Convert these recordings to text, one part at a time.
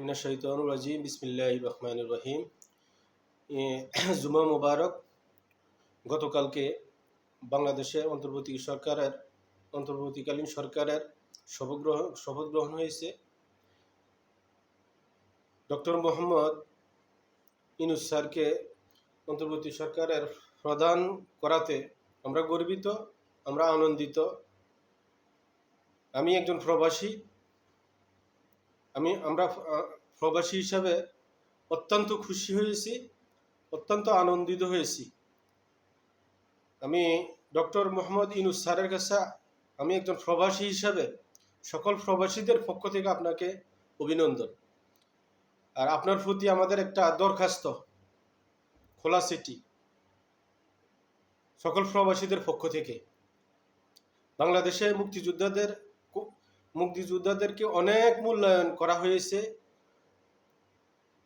মিনাশ শাইতানির রাজিম বিসমিল্লাহির রহমানির রহিম। জুমা মুবারক। গতকালকে বাংলাদেশের অন্তর্বর্তীকালীন সরকারের শপথ গ্রহণ হয়েছে। ডক্টর মোহাম্মদ ইউনূস স্যারকে অন্তর্বর্তী সরকারের প্রধান করাতে আমরা গর্বিত, আমরা আনন্দিত। আমি একজন প্রবাসী, আমরা প্রবাসী হিসাবে অত্যন্ত খুশি হয়েছি, অত্যন্ত আনন্দিত হয়েছি। আমি ডক্টর মোহাম্মদ ইউনূস স্যারের কাছে আমি একজন প্রবাসী হিসাবে সকল প্রবাসীদের পক্ষ থেকে আপনাকে অভিনন্দন। আর আপনার প্রতি আমাদের একটা দরখাস্ত, খোলা চিঠি সকল প্রবাসীদের পক্ষ থেকে। বাংলাদেশে মুক্তিযোদ্ধাদেরকে অনেক মূল্যায়ন করা হয়েছে,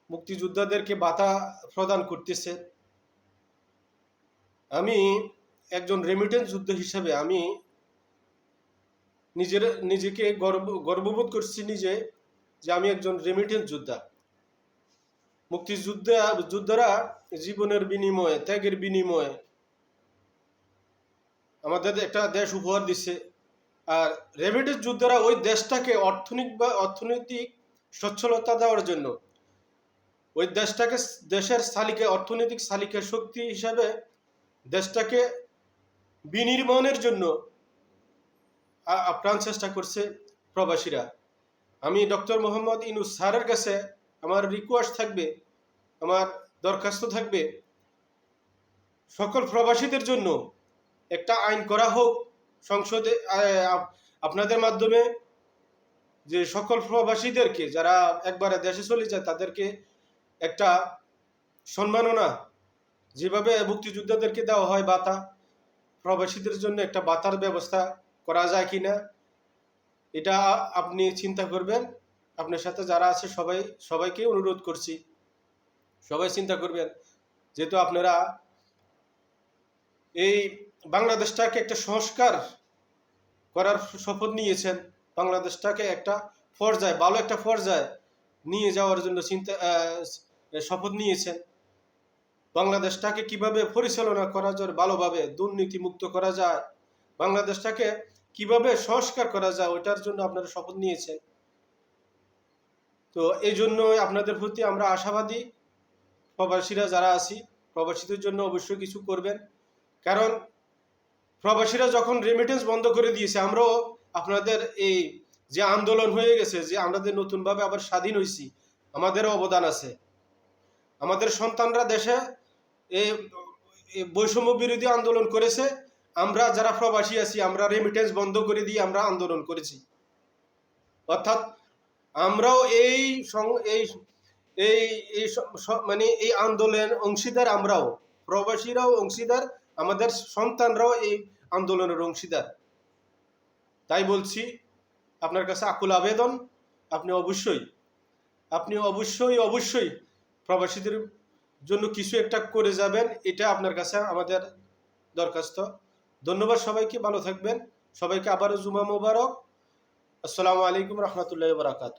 মুক্তিযোদ্ধাদেরকে ভাতা প্রদান করতেছে। আমি একজন রেমিটেন্স যোদ্ধা হিসাবে আমি নিজেকে গর্ববোধ করছি যে আমি একজন রেমিটেন্স যোদ্ধা। মুক্তিযোদ্ধারা জীবনের বিনিময়ে, ত্যাগের বিনিময়ে আমাদের একটা দেশ উপহার দিচ্ছে। আর রেমিটেন্স যোদ্ধারা ওই দেশটাকে অর্থনৈতিক সচ্ছলতা দেওয়ার জন্য, ওই দেশের অর্থনৈতিক চালিকা শক্তি হিসাবে দেশটাকে বিনির্মাণের জন্য আপ্রাণ চেষ্টা করছে প্রবাসীরা। আমি ডক্টর মোহাম্মদ ইউনূস স্যারের কাছে আমার রিকোয়েস্ট থাকবে, আমার দরখাস্ত থাকবে, সকল প্রবাসীদের জন্য একটা আইন করা হোক সংসদে, আপনাদের মাধ্যমে, যে সকল প্রবাসীদেরকে যারা একবারে দেশে চলে যায় তাদেরকে একটা সম্মাননা, যেভাবে মুক্তিযোদ্ধাদেরকে দেওয়া হয় ভাতা, প্রবাসীদের জন্য একটা ভাতার ব্যবস্থা করা যায় কিনা, এটা আপনি চিন্তা করবেন। আপনার সাথে যারা আছে সবাইকে অনুরোধ করছি, সবাই চিন্তা করবেন। যেহেতু আপনারা এই বাংলাদেশটাকে একটা সংস্কার করার শপথ নিয়েছেন, বাংলাদেশটাকে একটা পর্যায়ে, ভালো একটা পর্যায়ে নিয়ে যাওয়ার জন্য শপথ নিয়েছেন। বাংলাদেশটাকে কিভাবে পরিচালনা করা যায় ভালোভাবে, দুর্নীতি মুক্ত করা যায়, বাংলাদেশটাকে কিভাবে সংস্কার করা যায়, ওইটার জন্য আপনারা শপথ নিয়েছেন। তো এই জন্য আপনাদের প্রতি আমরা আশাবাদী। প্রবাসীরা যারা আছি, প্রবাসীদের জন্য অবশ্যই কিছু করবেন। কারণ প্রবাসীরা যখন রেমিটেন্স বন্ধ করে দিয়েছে, আমরাও আপনাদের এই যে আন্দোলন হয়ে গেছে, যে আমাদের নতুনভাবে আবার স্বাধীন হয়েছি, আমাদেরও অবদান আছে। আমাদের সন্তানরা দেশে এই বৈষম্য বিরোধী আন্দোলন করেছে, আমরা যারা প্রবাসী আছি আমরা রেমিটেন্স বন্ধ করে দিয়ে আমরা আন্দোলন করেছি। অর্থাৎ আমরাও এই আন্দোলনের অংশীদার, আমরাও প্রবাসীরাও অংশীদার, আমাদের সন্তানরাও এই আন্দোলনের অংশীদার। তাই বলছি, আপনার কাছে আকুল আবেদন, আপনি অবশ্যই প্রবাসীদের জন্য কিছু একটা করে যাবেন, এটা আপনার কাছে আমাদের দরখাস্ত। ধন্যবাদ সবাইকে, ভালো থাকবেন। সবাইকে আবারও জুমা মোবারক। আসসালামু আলাইকুম রহমতুল্লাহি ওয়া বারাকাতুহু।